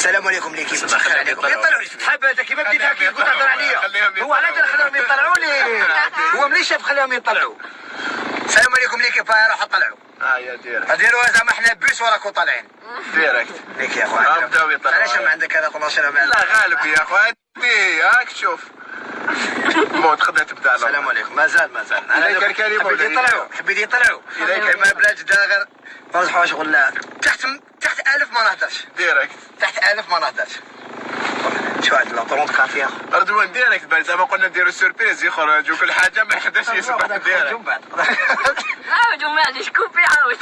السلام عليكم ليكي مسخر عليكم يطلعوا لي تحب هذا كيما بديت هكا قلت هضر عليا هو علاش خلاهم يطلعوا لي هو ملي شاف خلاهم يطلعوا. السلام عليكم ليكي روحوا طلعوا يا ديرك ديروا زعما حنا بيس وراكم طالعين ديريكت ليك يا خويا بداو يطلعوا. علاش ما عندك هذا 12 مع لا غالب يا خويا هاك شوف مو تقدر تبدا. السلام عليكم مازال انا حبيت يطلعوا ما بلاد دا غير ما نصحوش شغل تحت 1000 ما نهدرش ديريكت تحت 1000 ما نهدرش. شو هاد لاطرونت كافيه رضوان ديريكت بان زعما قلنا نديرو سوربريز يخرجوا كل حاجه ما حداش يسبق ديريكت عاودوا معليش كوبي عاود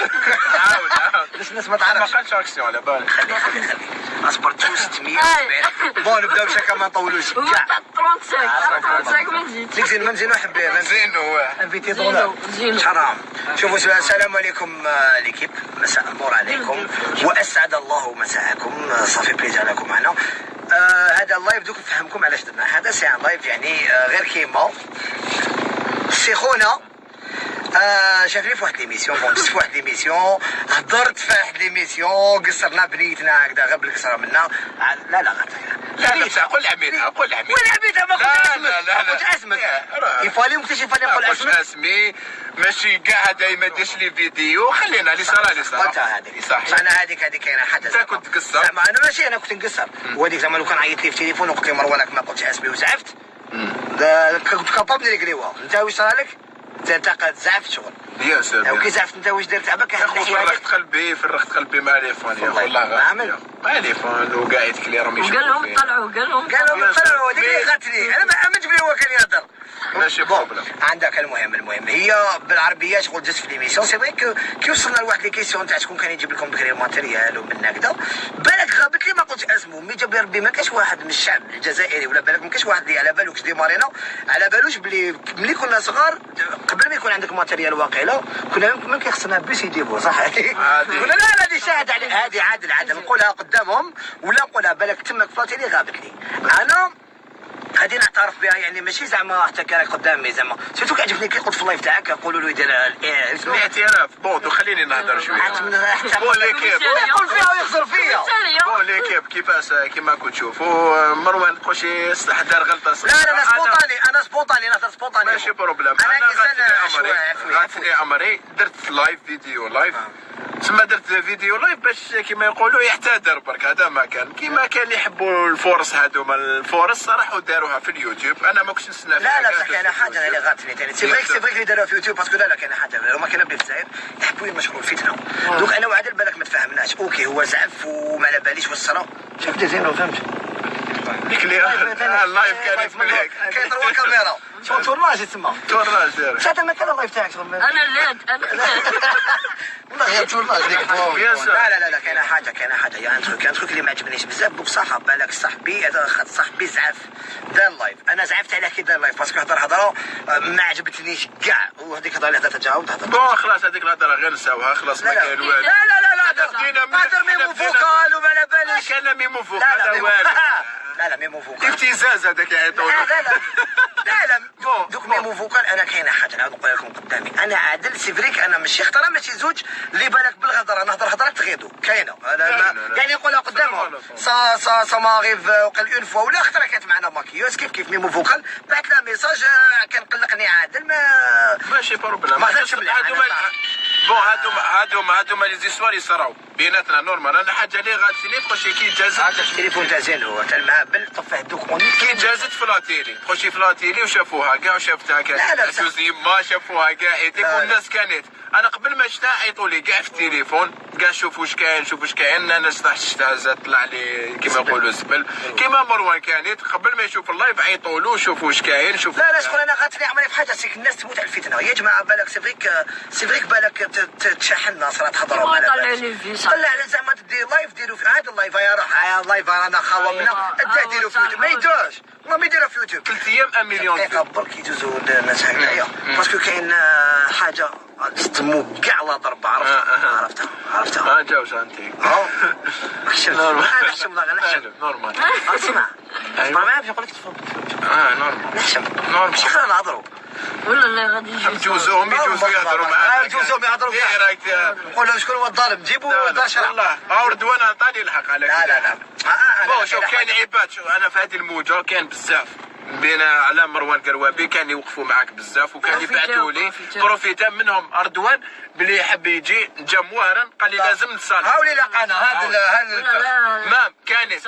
باش الناس ما تعرفش. ما قالش اكسيون على بالك. خلي اصبر 670 بون نبداو باش هكا ما نطولوش كاع 35 ما نزيدش ديك زين ما نزينو حبيه زين هو انفيتي دولار حرام. شوفوا السلام عليكم ليكيب مساء النور عليكم واسعد الله مساءكم صافي بليزير لكم معنا. هذا اللايف دوك نفهمكم علاش درنا هذا سي ان لايف يعني غير كيما سي خونا شافني في واحد ليميسيون دزت في واحد ليميسيون هضرت في واحد ليميسيون قصرنا بنيتنا هكذا غير بالقصره منا لا لا قول عميدها قول عميدها وين عميدها ما قلتش اسمك يفالي مكتشف يفالي نقول اسمك اسمي ماشي كاع دايما ديش لي فيديو خلينا لي صرا قلت هذيك صح انا هذيك كاينه حاجه انت كنت تقصر زعما انا ماشي انا كنت نقصر وهذيك زعما لو كان عيط لي في التليفون وقلت لي مروانك ما قلتش اسمي وزعفت كنت كابابل نريكليوها. انت واش صرا لك؟ انت قد زعفت شغل يا سلام وكي زعفت انت واش درت عباك فرغت قلبي مع ليفون يا والله ما مع ليفون وقاعد كلي راهم يشوفوا قال لهم طلعوا قالوا طلعوا هذيك اللي غاتني انا ما امنت بلي هو كان يهضر ماشي بروبليم. عندك المهم هي بالعربيه شغل جات في ليميسيون سي فري كي وصلنا لواحد لي كيسيون تاع شكون كان يجيب لكم بكري ماتيريال ومن هكذا بالك غابت لي ما قلتش اسمه مي جاب لي ربي ما كاش واحد من الشعب الجزائري ولا بالك ما كاش واحد اللي على بالوش ديمارينا على بالوش بلي ملي كنا صغار قبل ما يكون عندك ماتيريال واقيلا كنا ما كيخصنا بيس يجيبوه صح قلنا لا هذه شاهد على هذه عادل نقولها قدامهم ولا نقولها بالك تمك فاتيلي غابت لي انا غادي نعترف بها يعني ماشي زعما حتى كان قدامي زعما سيرتو كيعجبني كي قلت في اللايف تاعك يقولوا له يدير الاعتراف بون خليني نهضر شويه بون ليكيب يقول فيها ويخسر فيا بون ليكيب كيفاش كيما كنت تشوفوا مروان قوشي صح دار غلطه صح لا انا سبونطاني نهضر سبونطاني ماشي بروبليم انا غاتني عمري درت لايف فيديو لايف تما درت فيديو لايف باش كيما يقولوا يحتضر برك هذا ما كان كيما كان يحبوا الفرص هذوما الفرص راحوا داروها في اليوتيوب انا ما كنتش نستنى لا صح كاينه حاجه اللي غاتني ثاني سي فريك اللي داروها في يوتيوب باسكو لا كاينه حاجه هما كانوا في الجزائر يحبوا ينشروا الفتنه دوك انا وعادل بالك ما تفاهمناش اوكي هو زعف وما على باليش واش صرا شفت زين فهمت ديك اللي اللايف كانت مليك كيطروا كاميرا شو تورناج تسمى تورناج ساعه ما كان اللايف تاعك انا اللاد والله غير تورناج ديك لا كاينه حاجه يا كان تروك اللي ما عجبنيش بزاف بصح بالك صاحبي هذا صاحبي زعف دار اللايف انا زعفت عليه كي دار اللايف باسكو هضره ما عجبتنيش كاع وهذيك الهضره اللي هضرتها تجاوب بون خلاص هذيك الهضره غير نساوها خلاص ما كاين والو هضر ميمو فوكال وما على باليش كان ميمو فوكال هذا والو لا ميمو فوكال ابتزاز هذاك يعيطوا لا دوك ميمو فوكال انا كاينه حاجه نعاود نقول لكم قدامي انا عادل سي فريك انا ماشي اختار ماشي زوج اللي بالك بالهضره نهضر هضره تغيضوا كاينه يعني نقولها قدامهم سا ماريف وقال اون فوا ولا اختار كانت معنا ماكيوز كيف ميمو فوكال بعث لها ميساج كان قلقني عادل ماشي بروبليم ما هضرش مليح بون هادوما لي زيسوار يصراو بيناتنا نورمال انا حاجه اللي غاتفيني خوشي كي جازت التليفون تاع زين هو تاع المهبل طفيه دوك كي جازت في لاتيلي خوشي في لاتيلي وشافوها كاع وشافتها كاع جوزي ما شافوها كاع يديك والناس كانت انا قبل ما شتا عيطوا لي كاع في التليفون كاع شوفوا واش كاين انا شتا زاد طلع لي كيما يقولوا زبل كيما مروان كانت قبل ما يشوف اللايف عيطوا له شوفوا واش كاين شوفوا لا شكون انا غاتني عمري في حاجه سيك الناس تموت على الفتنه يا جماعه بالك سي فريك بالك تشحن صرا تهضروا مع طلع زعما دير لايف ديروا في هذا اللايف يا روح اللايف انا خاومنا ديروا في يوتيوب ما يدوش والله ما يديروا في يوتيوب 3 ايام 1 مليون برك يجوزوا الناس هكذايا باسكو كاين حاجه تمو كاع لا ضربه عرفتها جاوش انت نحشم نورمال اسمع ما يقول لك نورمال نحشم ماشي خلينا نهضروا ولا لا غادي يجوزوهم يهضروا معاك يجوزوهم يهضروا ايه رايك نقول لهم شكون هو الظالم جيبوا دار شرع والله رضوان عطاني الحق عليك لا بون شوف كاين عباد، شوف انا في هذه الموجه كان بزاف بين على مروان قروابي كان يوقفوا معاك بزاف وكان يبعثوا لي بروفيتا منهم اردوان بلي يحب يجي جا موارن قال لي لازم نتصالح. هاولي لقانا هذا ما كانت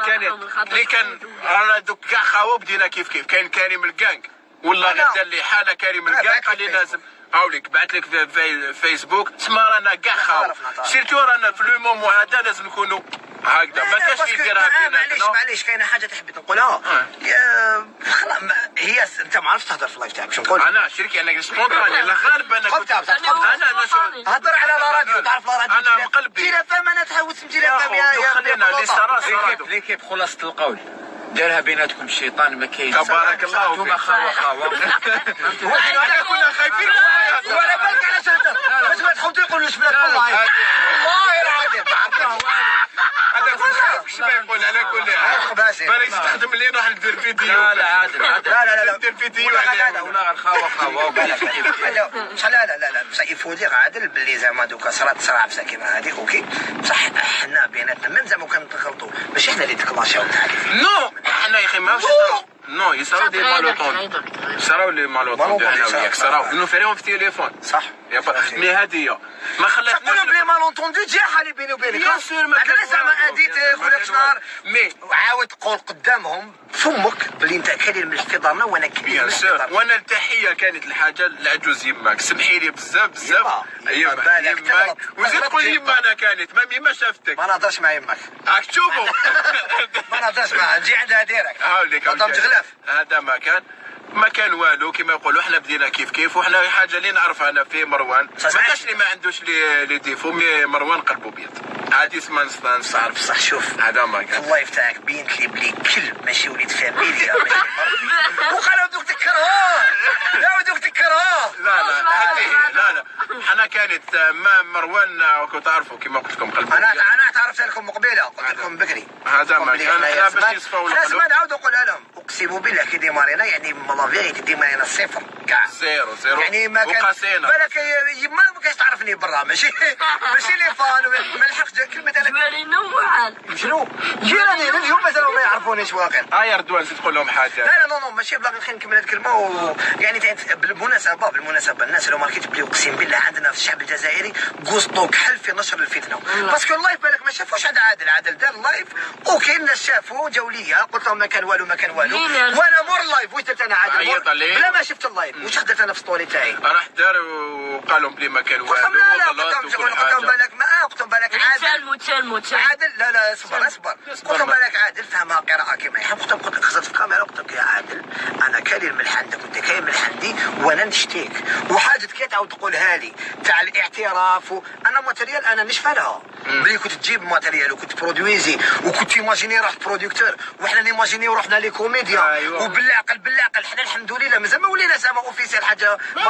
اللي كان رانا دوك كاع خاوه بدينا كيف كاين كريم الكانك والله غير دار لي حاله كريم الكانك قال لي لازم هاوليك بعث لك في فيسبوك تسمى رانا كاع خاوه سيرتو رانا في لو مومون هذا لازم نكونوا هكذا ما كاش يديرها بيناتنا. معليش كاينه حاجه تحب نقولها خلاص هي انت ما عرفتش تهضر في اللايف تاعك شنو نقول انا شركي انا سبونطاني لا غالب انا كنت انا هضر على لا راديو تعرف لا راديو انا مقلبي جي لا فام انا تحوس نجي لا فام يا خلينا ليكيب خلاصة القول دارها بيناتكم الشيطان ما كاين تبارك الله انتوما خاوه احنا كنا خايفين ولا بالك على شهدر باش ما تحاول تقول واش بلاك والله والله العظيم ما عرفتها هذا كل خايف اش يقول على كل حال بالك تخدم لي نروح ندير فيديو لا عادل لا ندير فيديو ولا غير خاوه بصح لا بصح يفودي عادل باللي زعما دوكا صرات صراحه بصح كيما هذيك اوكي بصح حنا بيناتنا ميم زعما كان نغلطوا ماشي حنا اللي تكلاشيو تاع نو حنا يا اخي ماهوش نو يصراو دي مالوطون يصراو لي مالوطون انا وياك صراو نفريهم في التليفون صح مي هذه ما خلاتناش تقولوا بلي مالونتوندي جا حالي بيني وبينك بيان سور ما كان زعما اديت ولا شنار مي عاود تقول قدامهم فمك بلي انت كليل من احتضارنا وانا كبير بيان سور وانا التحيه كانت الحاجه لعجوز يماك سمحي لي بزاف يماك وزيد تقول يما انا كانت ما ميما شافتك ما نهضرش مع يماك راك تشوفوا ما نهضرش معها نجي عندها ديريكت هاوليك هذا ما كان والو كما يقولوا احنا بدينا كيف وحنا حاجه اللي نعرفها انا في مروان ما كاش اللي ما عندوش لي ديفو مي مروان قلبه بيض عادي اسمها صعب صح شوف هذا ما كان اللايف تاعك بينت لي بلي كلب ماشي وليد فاميليا ماشي مربي وقالوا دوك تكرهوه دوك تكرهوه لا حنا كانت ما مروان كنت تعرفوا كما قلت لكم قلبه انا تعرفت لكم مقبله قلت لكم بكري هذا ما كان احنا باش يصفوا لازم نعاود نقولها لهم اقسم بالله كي ديمارينا يعني لا فيغيتي ديمارينا الصفر كاع زيرو يعني ما كان وقاسينا بالك ما كاش تعرفني برا ماشي لي فان ما لحقش كلمه انا جوالينو وعال شنو جيراني اليوم مثلا ما يعرفونيش واقع يا ردوان تقول لهم حاجه لا ماشي باغي خلينا نكمل هذه الكلمه يعني بالمناسبه الناس لو ماركيت بلي اقسم بالله عندنا في الشعب الجزائري قسطو كحل في نشر الفتنه باسكو اللايف بالك ما شافوش عند عادل دار اللايف اوكي الناس شافوا جاو ليا قلت لهم ما كان والو وانا مور اللايف واش درت انا عادل بلا ما شفت اللايف واش خدرت انا في ستوري تاعي راح دار وقالوا بلي ما كان والو قلت لهم بالك عادل لا اصبر قلت لهم بالك عادل فهمها قراءه كما يحب قلت لهم خزرت في الكاميرا قلت لك يا عادل انا كاين الملح عندك وانت كاين الملح عندي وانا نشتيك وحاجه كي تعاود تقولها لي تاع الاعتراف انا ماتريال انا نشفى لها بلي كنت تجيب ماتريال وكنت برودويزي وكنت ايماجيني رحت بروديكتور وحنا نيماجيني ورحنا لي كوميديا وبالعقل حنا الحمد لله مازال ما ولينا زعما اوفيسيال حاجه ما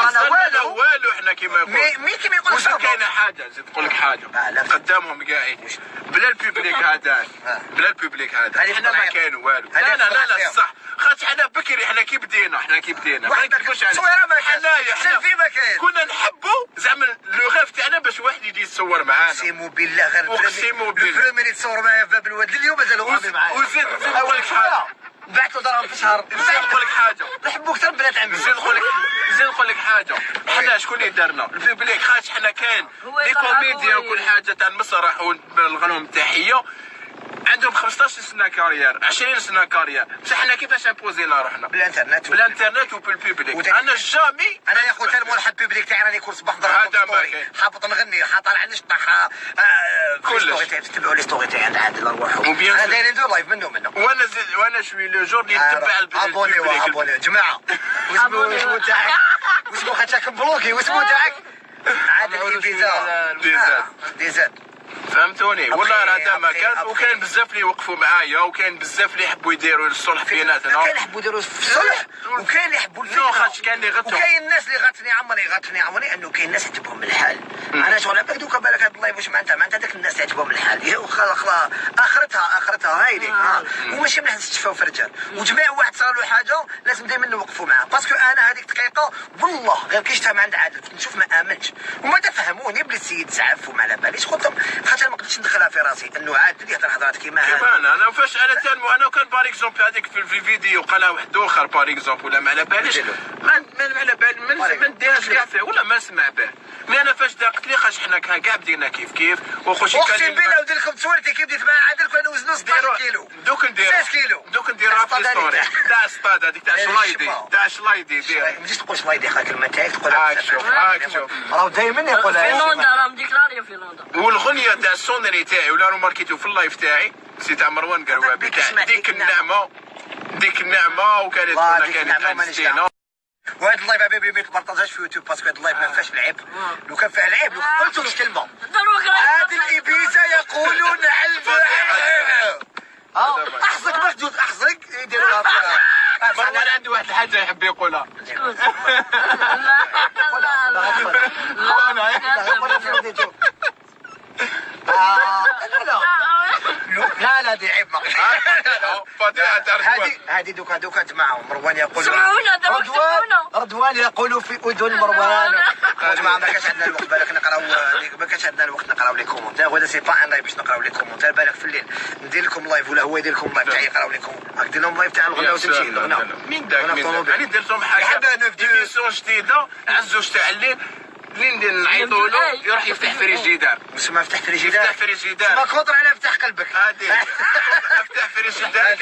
والو حنا كيما يقولوا مي كيما يقولوا واش كاينه حاجه زيد نقول لك حاجه قدامهم كاع بلا البوبليك هذا حنا ما كاين والو لا صح خاطر حنا بكري حنا كي بدينا ما نكذبوش عليك حنايا كنا نحبوا زعما لو غاف تاعنا باش واحد يجي يتصور معانا اقسم بالله غير اقسم بالله البريمير يتصور معايا في باب الواد لليوم مازال غادي معايا وزيد نقول لك حاجه بعت له درهم في شهر زيد نقول لك حاجه نحبو اكثر بنات عمي زيد نقول لك حاجه حنا شكون اللي درنا البوبليك خاطر حنا كاين لي كوميديا وكل حاجه تاع المسرح ونبلغ لهم تحيه عندهم 15 سنه كارير 20 سنه كارير بصح حنا كيفاش امبوزينا روحنا بالانترنت وبالبوبليك انا جامي انا يا خويا الملحد بوبليك تاعي راني كل صباح نضرب حابط نغني طالع نشطح كلش تبعوا لي ستوري تاعي عند عادل ارواحهم انا داير ندير لايف منه وانا شوي لو جور اللي نتبع ابوني جماعه واسمو تاعك واسمو خاطرك بلوكي واسمو تاعك عادل ديزاد فهمتوني والله هذا ما كان وكان بزاف اللي وقفوا معايا وكان بزاف اللي يحبوا يديروا الصلح بيناتنا كاين يحبوا يديروا الصلح وكاين اللي يحبوا الفتنه خاطر كاين اللي غتهم وكاين الناس اللي غاتني عمري انه كاين الناس تعجبهم الحال انا شغل بالك دوكا بالك هذا اللايف واش معناتها داك الناس تعجبهم الحال خلاص اخرتها هاي ليك وماشي مليح تشفاو في رجال وجميع واحد صار له حاجه لازم دائما نوقفوا معاه باسكو انا هذيك الدقيقه والله غير كي شفتها مع عند عادل كنت نشوف ما امنتش وما تفهموني بلي السيد زعف وما على باليش قلت لهم خاطر ما قدرتش ندخلها في راسي انه عادل يهضر هضرات كيما هذا. كيما انا فاش انا تنمو انا كان بار اكزومبل هذيك في الفيديو قالها واحد اخر بار اكزومبل ولا ما على باليش ما على بالي ما نديرهاش كاع فيه ولا ما نسمع به. مي انا فاش قلت لي خاش حنا كاع بدينا كيف وخوشي اقسم بالله ودير لكم تصورتي كيف بديت مع عادل كنا نوزنوا 16 كيلو. دوك ندير 6 كيلو دوك نديرها في ستوري تاع ستاد هذيك تاع شلايدي دير. ما تجيش تقول شلايدي خا كلمه تاعك تقول هاك شوف راه دائما يقولها. فنلندا راهم ديكلاريو فنلندا. والاغنيه تاع السونري تاعي ولا روماركيتو في اللايف تاعي سي تاع مروان قروابي تاع ديك النعمه وكانت كانت ستينا. وهذا اللايف حبيبي ما تبارطاجاش في يوتيوب باسكو هذا اللايف ما فيهاش العيب. لو كان فيه العيب لو قلت واش كلمه هذه الابيزه يقولون احزق مخدود احزق يديروها مروان عنده واحد الحاجه يحب يقولها. لا دي عيب هذه دوكا معهم مروان يقول رضوان يقول في اذن مروان. جماعه ما كانش عندنا الوقت بالك نقراو ما كانش عندنا الوقت نقراو لي كومونتير وهذا سي با ان لايف باش نقراو لي كومونتير بالك في الليل ندير لكم لايف ولا هو يدير لكم لايف تاعي يقراو لكم ندير لهم لايف تاع الغنى وتمشي الغنى. مين داك يعني درت لهم حاجه ايميسيون جديده عزوج تاع الليل اللي نعيطوا له يروح يفتح فريجيدار. ما فتح فريجيدار يفتح فريجيدار ما كونتر على فتح قلبك هادي افتح فريجيدار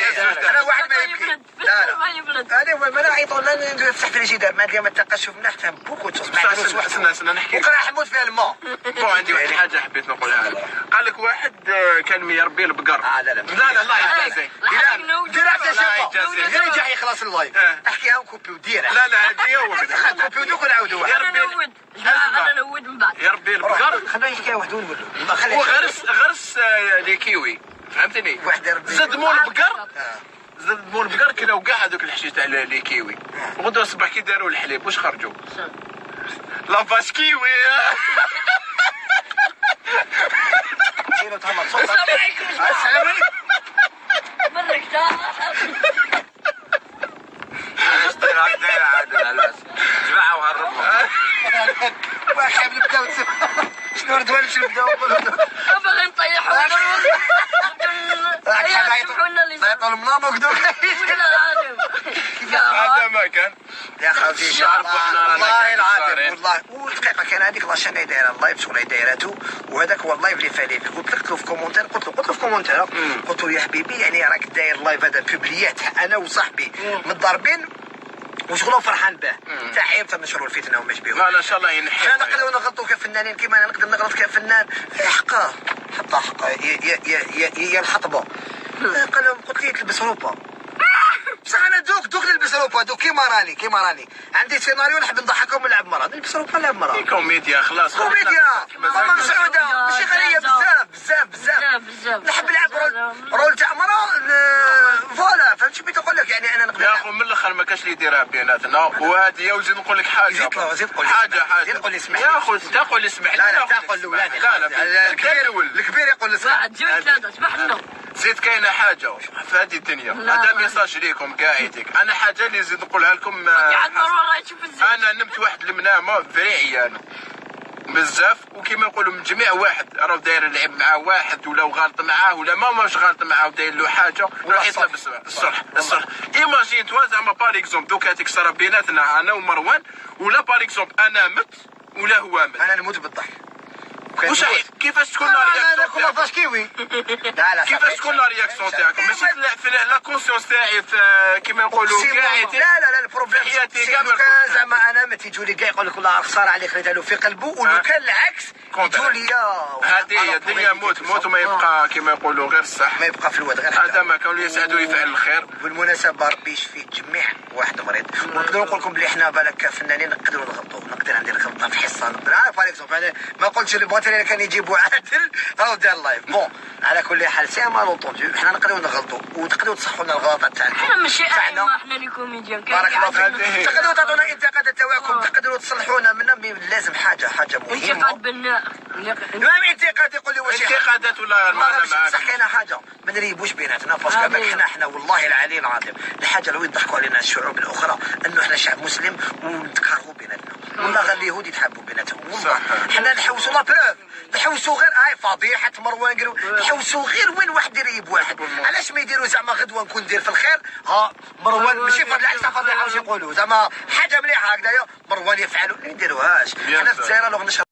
انا واحد ما يبكي لا هذا هو ما نعيطوا لنا نفتح فريجيدار ما ما تلقاش شوف نحتم بوكو توص سنة نحكي وكره حموت فيها الماء. بون عندي واحد الحاجه حبيت نقولها لك. قال لك واحد كان يربي البقر. لا الله يجازيه ديرها في شوفه غير يرجع يخلص اللايف احكيها وكوبي وديرها. لا هذه هو كوبي ودوك ونعاودوها. انا نود من بعد. يربي البقر خلينا يحكي واحد ونقول له وغرس لي كيوي فهمتني. واحد يربي زاد مول البقر كلاو كاع هذوك الحشيش تاع لي كيوي وغدوه الصباح كي داروا الحليب واش خرجوا لافاش كيوي. السلام عليكم. السلام عليكم. منك جماعه وهربوا واحد نبداو شنو رضوان شنو نبداو باغي نطيحوا نعيطوا لماما وكذوك هذا ما كان يا خوتي والله العظيم والله ودقيقه كان هذيك لاشين اللي دايره اللايف شغل دايرته وهذاك هو اللايف اللي فالي قلت له في كومونتير قلت له في كومونتير قلت له يا حبيبي يعني راك داير اللايف هذا بوبليات انا وصاحبي متضاربين وشغله فرحان به تاع عيب تنشروا الفتنه وما يشبهوا. لا ان شاء الله ينحي. انا نقدروا نغلطوا كفنانين كيما انا نقدر نغلط كفنان حقه حقه يا الحطبه قال لهم قلت لي تلبس روبا بصح انا دوك نلبس روبا دوك كيما راني عندي سيناريو نحب نضحكهم ونلعب مرة نلبس روبا نلعب مرة كوميديا خلاص كوميديا ماما مسعودة ماشي غنية بزاف نحب نلعب رول تاع مرة فوالا فهمت شو بغيت نقول لك يعني انا نقدر يا اخو من الاخر ما كاش اللي يديرها بيناتنا وهذه وزيد نقول لك حاجه زيد قول لي اسمح يا اخو تقول لي اسمح لا تقول الاولاني لا الكبير يقول لي اسمح اسمح لنا زيد كاينه حاجه في هذه الدنيا هذا ميساج ليكم قاعدك انا حاجه اللي زيد نقولها لكم انا نمت واحد المنامه فري عيانه بزاف وكيما نقولوا من جميع واحد راه داير اللعب مع واحد ولا غالط معاه ولا ماش غالط معاه وداير له حاجه راح يطلب الصلح ايماجين توا زعما بار اكزومبل دوك هذيك صرا بيناتنا انا ومروان ولا بار اكزومبل انا مت ولا هو مت انا نموت بالضحك واش كيفاش تكون لا رياكسيون تاعك كيوي لا كيفاش تكون لا رياكسيون تاعك ماشي في لا كونسيونس تاعي كيما نقولوا كاع لا البروبليم كان زعما انا ما تيجوا لي كاع يقول لك والله خساره عليك خليت له في قلبه ولو كان العكس يجوا لي هذه هي الدنيا موت وما يبقى كيما يقولوا غير الصح ما يبقى في الواد غير هذا ما كانوا يسعدوا يفعل الخير بالمناسبه ربي يشفي جميع واحد مريض ونقدر نقول لكم بلي حنا بالك كفنانين نقدروا نغلطوا نقدر ندير غلطه في حصه نقدر انا بار اكزومبل ما قلتش اللي بغيت اللي كان يجيبوا عادل راهو دار لايف بون على كل حال سي ما لونطوندو حنا نقدروا نغلطوا وتقدروا تصحوا لنا الغلطات تاعنا احنا ماشي احنا اللي كوميديان بارك الله فيك تقدروا تعطونا الانتقادات تاعكم تقدروا تصلحونا منا لازم حاجه مهمه انتقاد بناء المهم انتقاد يقول لي واش انتقادات ولا معنا بصح كاينه حاجه ما نريبوش بيناتنا باسكو حنا والله العلي العظيم الحاجه اللي يضحكوا علينا الشعوب الاخرى انه احنا شعب مسلم ونتكرهوا بيناتنا والله غير اليهود يتحابوا بيناتهم والله. صح. حنا نحوسوا لا بروف، نحوسوا غير فضيحه مروان قالوا نحوسوا غير وين واحد يريب واحد. علاش ما يديروا زعما غدوه نكون ندير في الخير ها مروان ماشي العكس فضيحه واش يقولوا زعما حاجه مليحه هكذايا مروان يفعلوا ما يديروهاش. حنا في الجزائر نشرب